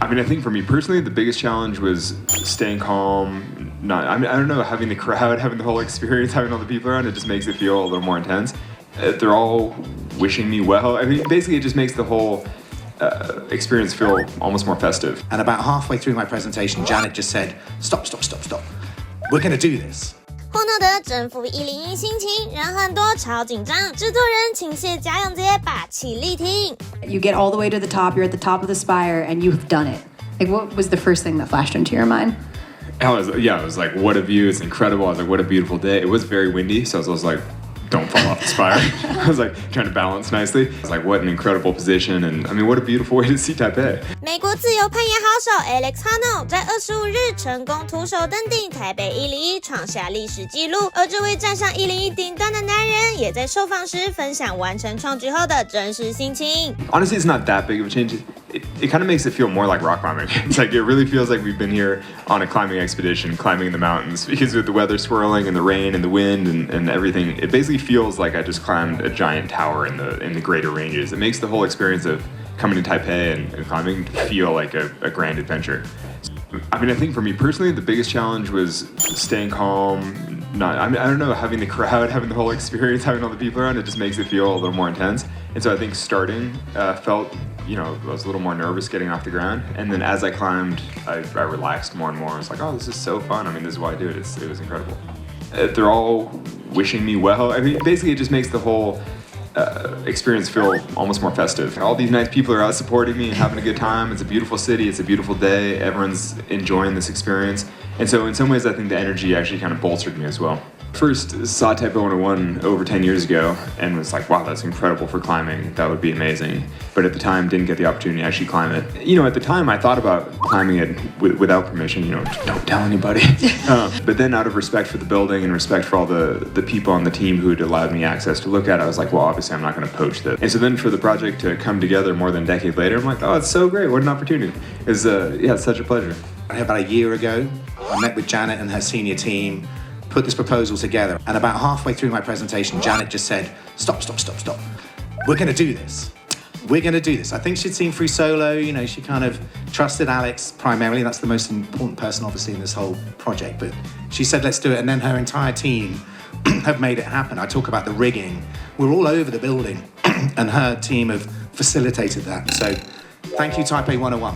I mean, I think for me personally, the biggest challenge was staying calm. I don't know, having the crowd, having the whole experience, having all the people around, it just makes it feel a little more intense. They're all wishing me well. I mean, basically, it just makes the whole experience feel almost more festive. And about halfway through my presentation, Janet just said, "Stop. We're going to do this." 霍诺德征服101心情，人很多超紧张。制作人亲谢賈永婕霸气力挺。You get all the way to the top. You're at the top of the spire, and you've done it. Like, what was the first thing that flashed into your mind? It was like, what a view! It's incredible. I was like, what a beautiful day. It was very windy, so I was like, don't fall off the spire. I was like trying to balance nicely. I was like, what an incredible position, and I mean, what a beautiful way to see Taipei. 美国自由攀岩好手 Alex Honnold 在25日成功徒手登顶台北101，创下历史纪录。而这位站上101顶端的男人，也在受访时分享完成创举后的真实心情。Honestly, it's not that big of a change. It kind of makes it feel more like rock climbing. It's like, it really feels like we've been here on a climbing expedition, climbing the mountains, because with the weather swirling and the rain and the wind and everything, it basically feels like I just climbed a giant tower in the greater ranges. It makes the whole experience of coming to Taipei and climbing feel like a grand adventure. I mean, I think for me personally, the biggest challenge was staying calm. I don't know, having the crowd, having the whole experience, having all the people around, it just makes it feel a little more intense. And so I think starting felt, I was a little more nervous getting off the ground. And then as I climbed, I relaxed more and more. I was like, oh, this is so fun. I mean, this is why I do it. It was incredible. They're all wishing me well. I mean, basically, it just makes the whole experience feel almost more festive. All these nice people are out supporting me and having a good time. It's a beautiful city. It's a beautiful day. Everyone's enjoying this experience. And so in some ways, I think the energy actually kind of bolstered me as well. First saw Taipei 101 over 10 years ago and was like, wow, that's incredible for climbing. That would be amazing. But at the time, didn't get the opportunity to actually climb it. At the time, I thought about climbing it without permission, don't tell anybody. But then out of respect for the building and respect for all the people on the team who had allowed me access to look at it, I was like, well, obviously I'm not going to poach this. And so then for the project to come together more than a decade later, I'm like, oh, it's so great. What an opportunity. It's such a pleasure. About a year ago, I met with Janet and her senior team, put this proposal together, and about halfway through my presentation, Janet just said, "Stop. We're going to do this. We're going to do this." I think she'd seen through Solo, she kind of trusted Alex primarily. That's the most important person, obviously, in this whole project. But she said, let's do it. And then her entire team have made it happen. I talk about the rigging. We're all over the building, and her team have facilitated that. So thank you, Taipei 101.